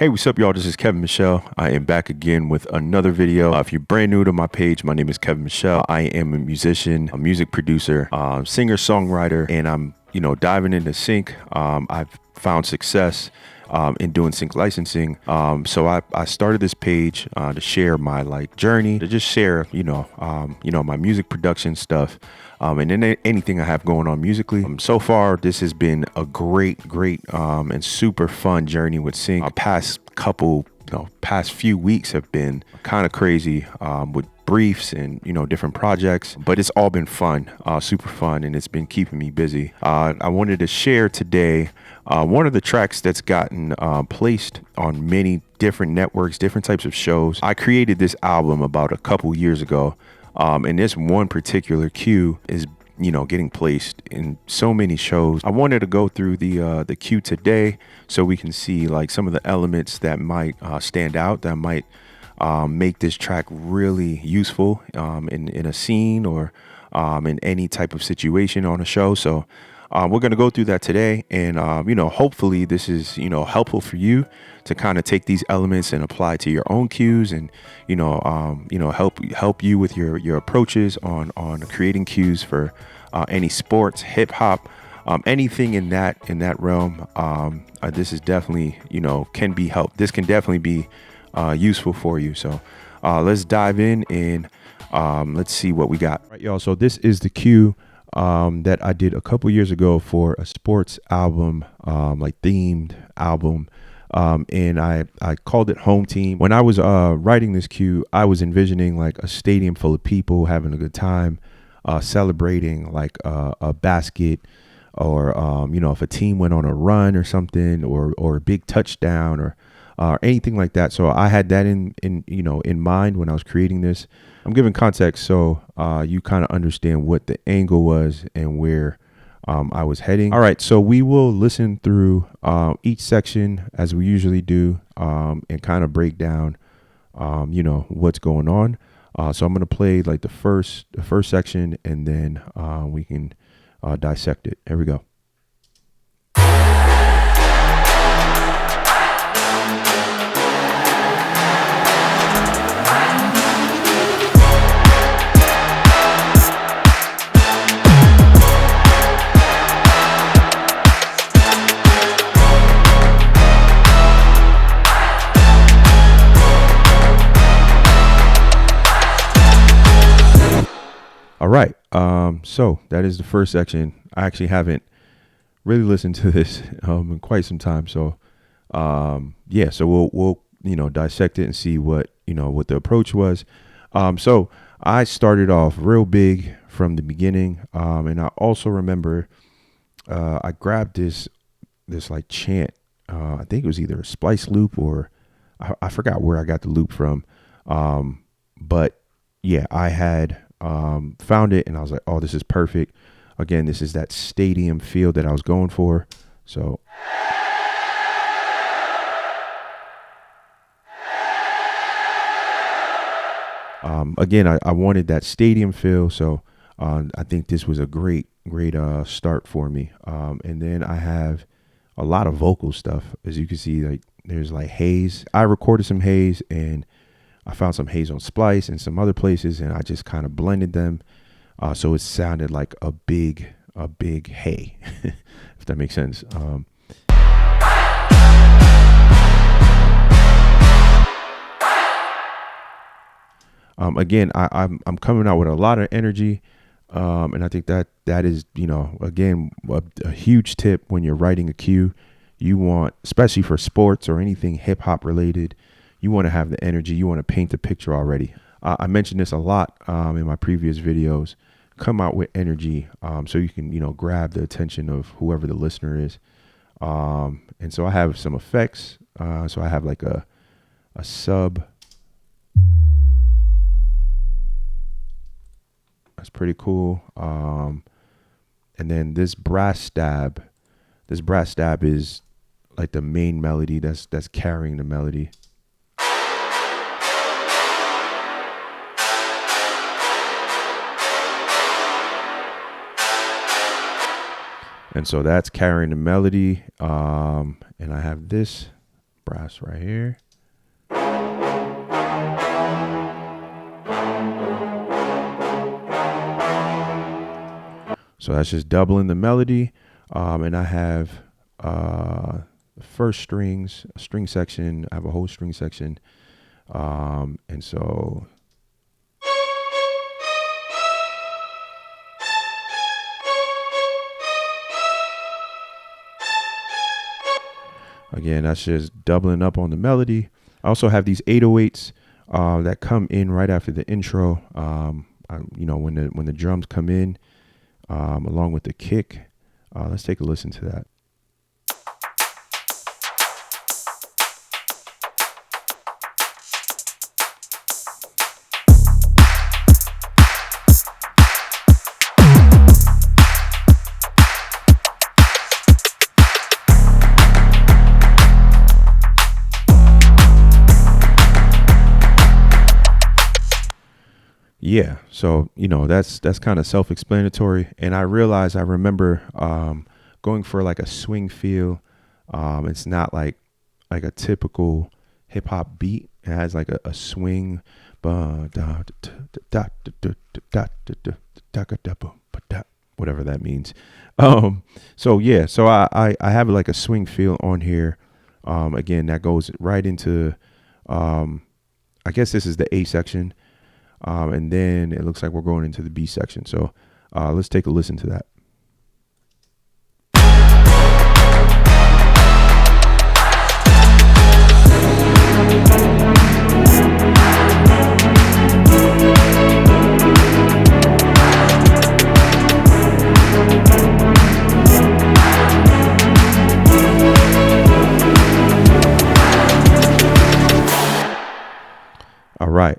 Hey, what's up, y'all? This is Kevin Michel. I am back again with another video. If you're brand new to my page, my name is Kevin Michel. I am a musician, a music producer, singer-songwriter, and I'm, diving into sync. I've found success in doing sync licensing. So I started this page to share my journey, to just share, my music production stuff. And then anything I have going on musically. So far, this has been a great, and super fun journey with sync. Past few weeks have been kind of crazy with briefs and different projects, but it's all been fun, super fun, and it's been keeping me busy. I wanted to share today one of the tracks that's gotten placed on many different networks, different types of shows. I created this album about a couple years ago. And this one particular cue is, getting placed in so many shows. I wanted to go through the cue today so we can see like some of the elements that might stand out, that might make this track really useful in a scene or in any type of situation on a show. So we're going to go through that today, and hopefully this is helpful for you to kind of take these elements and apply to your own cues, and help you with your approaches on creating cues for any sports, hip hop, anything in that realm. This is definitely can be helped. This can definitely be useful for you. So let's dive in and let's see what we got. All right, y'all. So this is the cue that I did a couple years ago for a sports album, like themed album. And I called it Home Team. When I was writing this cue, I was envisioning like a stadium full of people having a good time, celebrating like a basket, or if a team went on a run or something, or a big touchdown, or anything like that. So I had that in mind when I was creating this. I'm giving context so you kind of understand what the angle was and where I was heading. All right, so we will listen through each section as we usually do, and kind of break down, what's going on. So I'm gonna play like the first section, and then we can dissect it. Here we go. All right. So that is the first section. I actually haven't really listened to this in quite some time. So so we'll dissect it and see what the approach was. So I started off real big from the beginning. And I also remember I grabbed this like chant. I think it was either a splice loop, or I forgot where I got the loop from. But yeah, I had found it, and I was like, oh, this is perfect. Again, this is that stadium feel that I was going for. So again, I wanted that stadium feel. So I think this was a great start for me. And then I have a lot of vocal stuff. As you can see, like there's like haze. I recorded some haze, and I found some haze on Splice and some other places, and I just kind of blended them. So it sounded like a big hay, if that makes sense. Again, I'm coming out with a lot of energy. And I think that is, again, a huge tip when you're writing a cue. You want, especially for sports or anything hip hop related, you want to have the energy. You want to paint the picture already. I mentioned this a lot in my previous videos. Come out with energy, so you can, grab the attention of whoever the listener is. And so I have some effects. So I have like a sub. That's pretty cool. And then this brass stab is like the main melody that's carrying the melody. And so that's carrying the melody. And I have this brass right here. So that's just doubling the melody. And I have first strings, a string section. I have a whole string section. And so again, that's just doubling up on the melody. I also have these 808s that come in right after the intro. When the drums come in, along with the kick. Let's take a listen to that. Yeah, so that's kind of self-explanatory, and I remember going for like a swing feel. It's not like a typical hip hop beat. It has like a swing, whatever that means. So I have like a swing feel on here. Again, that goes right into I guess this is the A section. And then it looks like we're going into the B section. So let's take a listen to that. All right.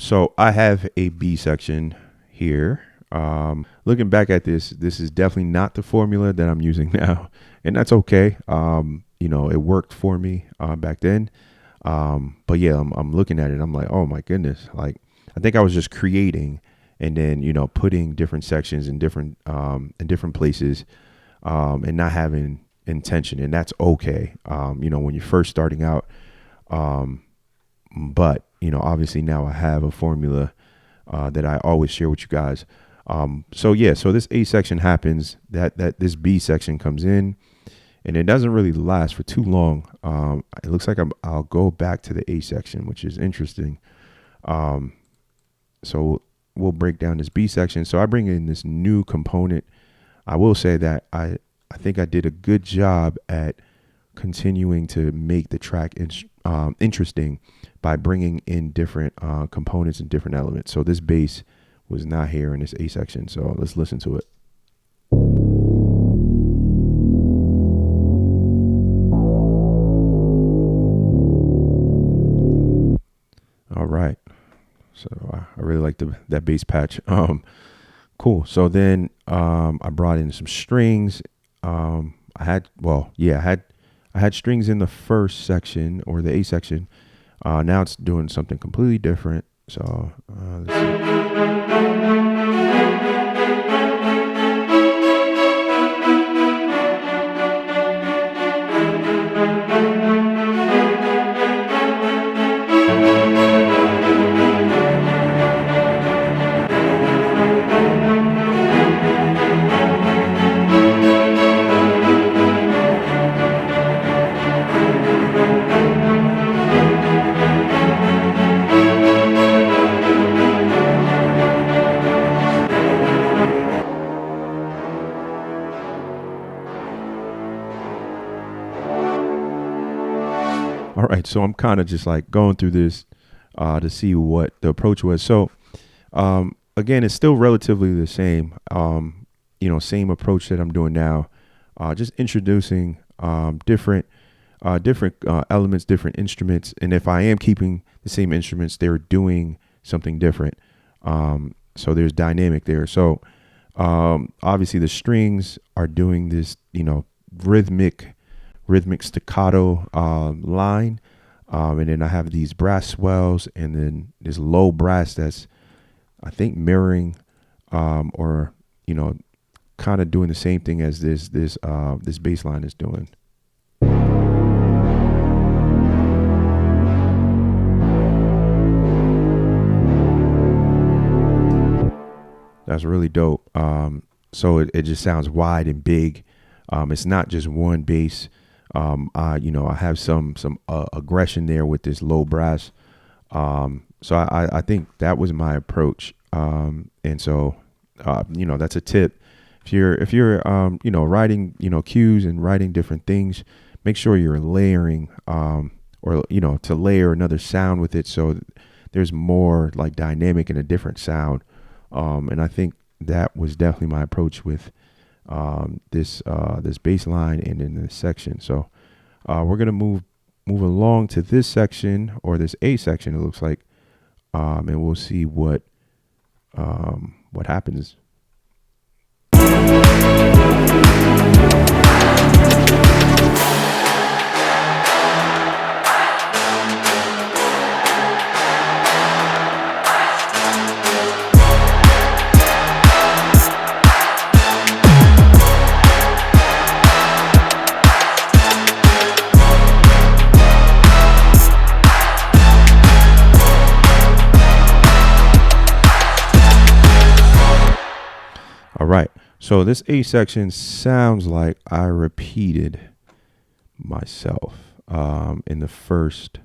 So I have a B section here. Looking back at this is definitely not the formula that I'm using now, and that's okay. It worked for me back then. But yeah, I'm looking at it. I'm like, oh my goodness. Like, I think I was just creating and then, putting different sections in different places, and not having intention, and that's okay. When you're first starting out, but obviously now I have a formula that I always share with you guys. So this A section happens, that this B section comes in, and it doesn't really last for too long. It looks like I'll go back to the A section, which is interesting. So we'll break down this B section. So I bring in this new component. I will say that I think I did a good job at continuing to make the track interesting by bringing in different components and different elements. So this bass was not here in this A section. So let's listen to it. All right. So I really like that bass patch. Cool. So then I brought in some strings. I had strings in the first section, or the A section. Now it's doing something completely different. So let's see. All right, so I'm kind of just like going through this to see what the approach was. So again, it's still relatively the same, same approach that I'm doing now, just introducing different elements, different instruments. And if I am keeping the same instruments, they're doing something different. So there's dynamic there. So obviously the strings are doing this, rhythmic staccato line, and then I have these brass swells, and then this low brass that's, I think, mirroring or kind of doing the same thing as this bass line is doing. That's really dope. So it just sounds wide and big. It's not just one bass. I have some aggression there with this low brass. So I think that was my approach. And so that's a tip. If you're writing cues and writing different things, make sure you're layering or to layer another sound with it, so there's more like dynamic and a different sound. And I think that was definitely my approach with this bass line and in this section. So we're gonna move along to this section, or this A section, it looks like, and we'll see what happens. All right, so this A section sounds like I repeated myself in the first,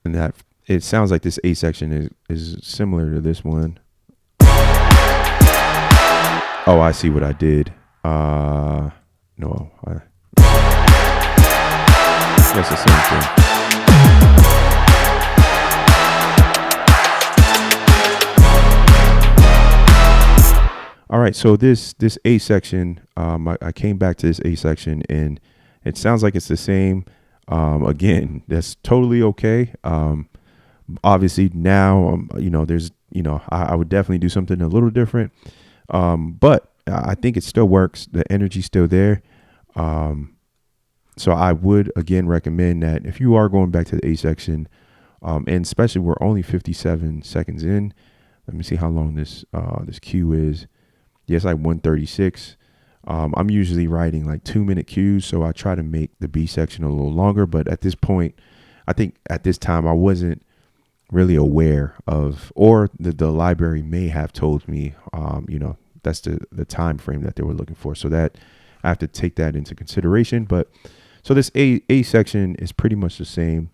and that it sounds like this A section is similar to this one. Oh, I see what I did. No, that's the same thing. All right, so this A section, I came back to this A section, and it sounds like it's the same. Again, that's totally okay. Obviously now, there's, I would definitely do something a little different. But I think it still works. The energy's still there. So I would again recommend that if you are going back to the A section, and especially we're only 57 seconds in. Let me see how long this cue is. Yes, like 136. I'm usually writing like 2-minute cues, so I try to make the B section a little longer. But at this point, I think at this time I wasn't really aware of, or the library may have told me, that's the time frame that they were looking for. So that I have to take that into consideration. But so this A section is pretty much the same,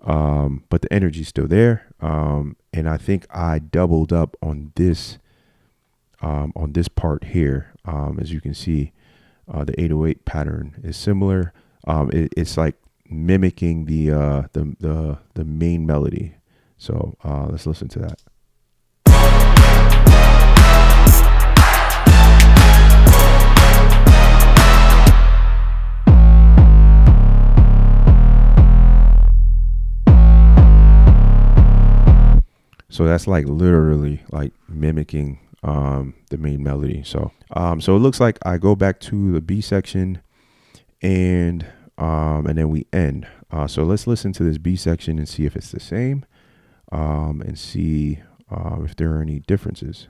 but the energy is still there. And I think I doubled up on this part here. As you can see, the 808 pattern is similar. It's like mimicking the main melody. So let's listen to that. So that's like literally like mimicking the main melody. So so it looks like I go back to the B section, and then we end. So let's listen to this B section and see if it's the same, and see if there are any differences.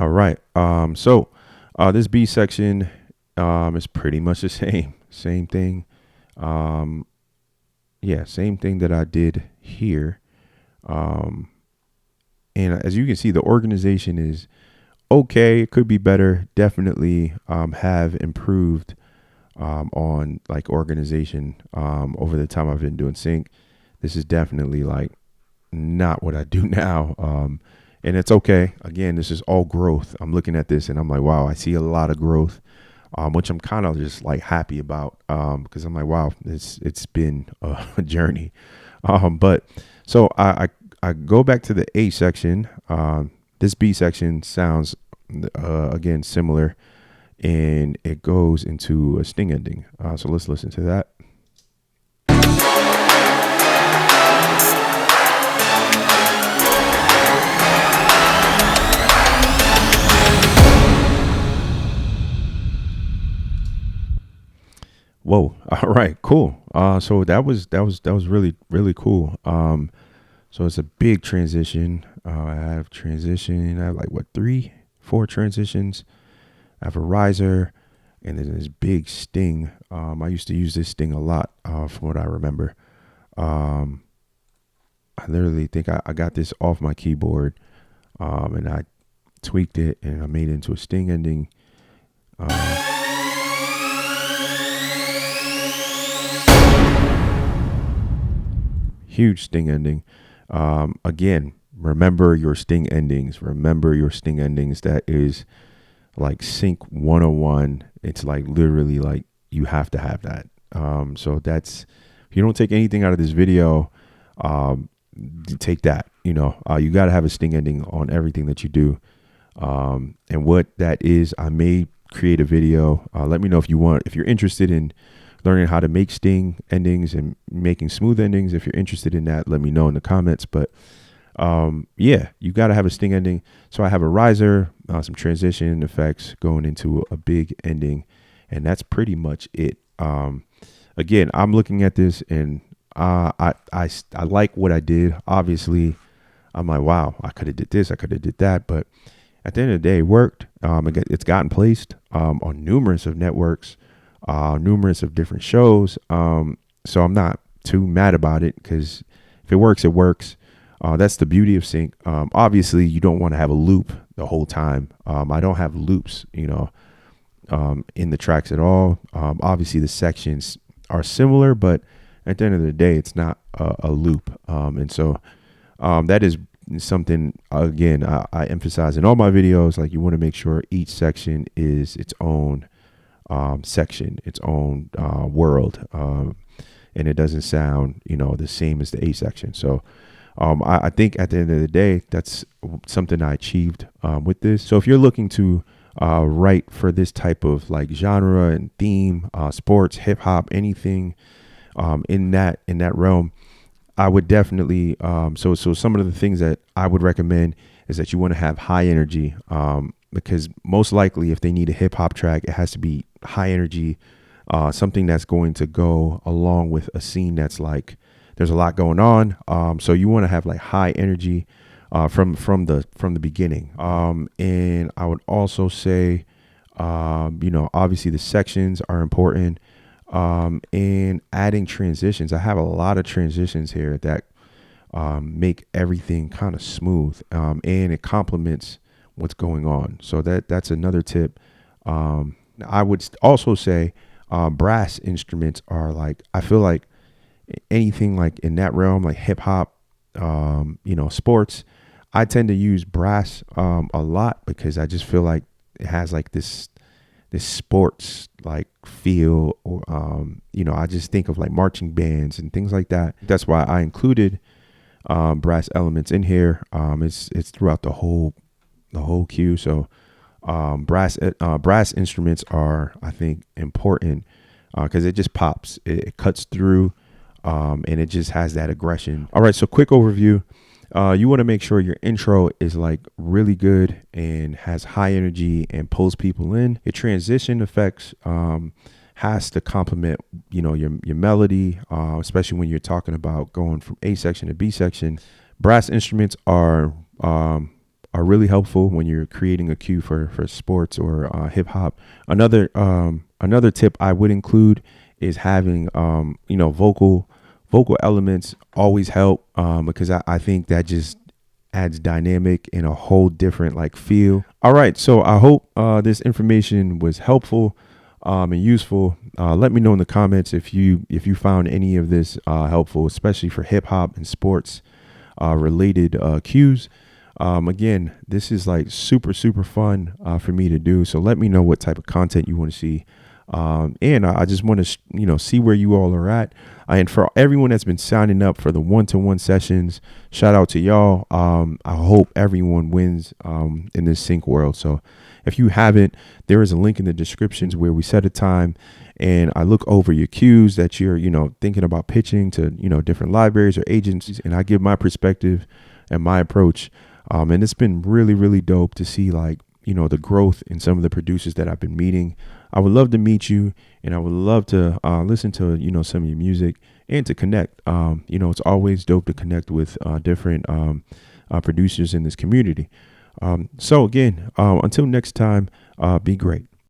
All right. So this B section is pretty much the same thing. Yeah, same thing that I did here. And as you can see, the organization is okay. It could be better. Definitely have improved on like organization over the time I've been doing sync. This is definitely like not what I do now. And it's okay. Again, this is all growth. I'm looking at this and I'm like, wow, I see a lot of growth, which I'm kind of just like happy about, because I'm like, wow, it's been a journey. But so I go back to the A section. This B section sounds again similar, and it goes into a sting ending. So let's listen to that. Whoa. All right, cool. So that was really cool. So it's a big transition. I have like what, 4 transitions. I have a riser, and then this big sting. I used to use this sting a lot, from what I remember. Um, I literally think I got this off my keyboard, and I tweaked it and I made it into a sting ending. Huge sting ending. Again, remember your sting endings. Remember your sting endings. That is like sync 101. It's like literally like you have to have that. So that's, if you don't take anything out of this video, um, take that. You got to have a sting ending on everything that you do. And what that is, I may create a video. Let me know if you're interested in learning how to make sting endings and making smooth endings. If you're interested in that, let me know in the comments. But yeah, you got to have a sting ending. So I have a riser, some transition effects going into a big ending, and that's pretty much it. Again, I'm looking at this and I like what I did. Obviously, I'm like, wow, I could have did this, I could have did that, but at the end of the day, it worked. It's gotten placed on numerous of networks, numerous of different shows. So I'm not too mad about it, because if it works, it works. That's the beauty of sync. Obviously, you don't want to have a loop the whole time. I don't have loops, in the tracks at all. Obviously, the sections are similar, but at the end of the day, it's not a loop. And so that is something, again, I emphasize in all my videos. Like, you want to make sure each section is its own section, its own world, and it doesn't sound, the same as the A section. So I think at the end of the day, that's something I achieved with this. So if you're looking to write for this type of like genre and theme, sports, hip hop, anything in that realm, I would definitely so some of the things that I would recommend is that you want to have high energy, because most likely if they need a hip hop track, it has to be high energy, something that's going to go along with a scene that's like there's a lot going on. So you want to have like high energy from the beginning. And I would also say, obviously the sections are important. And adding transitions. I have a lot of transitions here that make everything kind of smooth, and it complements what's going on. So that's another tip. I would also say brass instruments are like, I feel like anything like in that realm, like hip hop, sports, I tend to use brass a lot, because I just feel like it has like this sports like feel, or I just think of like marching bands and things like that. That's why I included brass elements in here. It's throughout the whole cue. So brass instruments are, I think, important because it just pops, it cuts through, and it just has that aggression. All right, so quick overview. You want to make sure your intro is like really good and has high energy and pulls people in. Your transition effects has to complement, your melody, especially when you're talking about going from A section to B section. Brass instruments are really helpful when you're creating a cue for sports or hip hop. Another tip I would include is having vocal elements always help, because I think that just adds dynamic and a whole different like feel. All right, so I hope this information was helpful and useful. Let me know in the comments if you found any of this helpful, especially for hip hop and sports related cues. Again, this is like super fun for me to do. So let me know what type of content you want to see. And I just want to, see where you all are at. And for everyone that's been signing up for the one-to-one sessions, shout out to y'all. I hope everyone wins in this sync world. So if you haven't, there is a link in the descriptions where we set a time and I look over your cues that you're, thinking about pitching to, different libraries or agencies. And I give my perspective and my approach. And it's been really dope to see like, the growth in some of the producers that I've been meeting. I would love to meet you, and I would love to listen to, some of your music and to connect. It's always dope to connect with different producers in this community. So again, until next time, be great.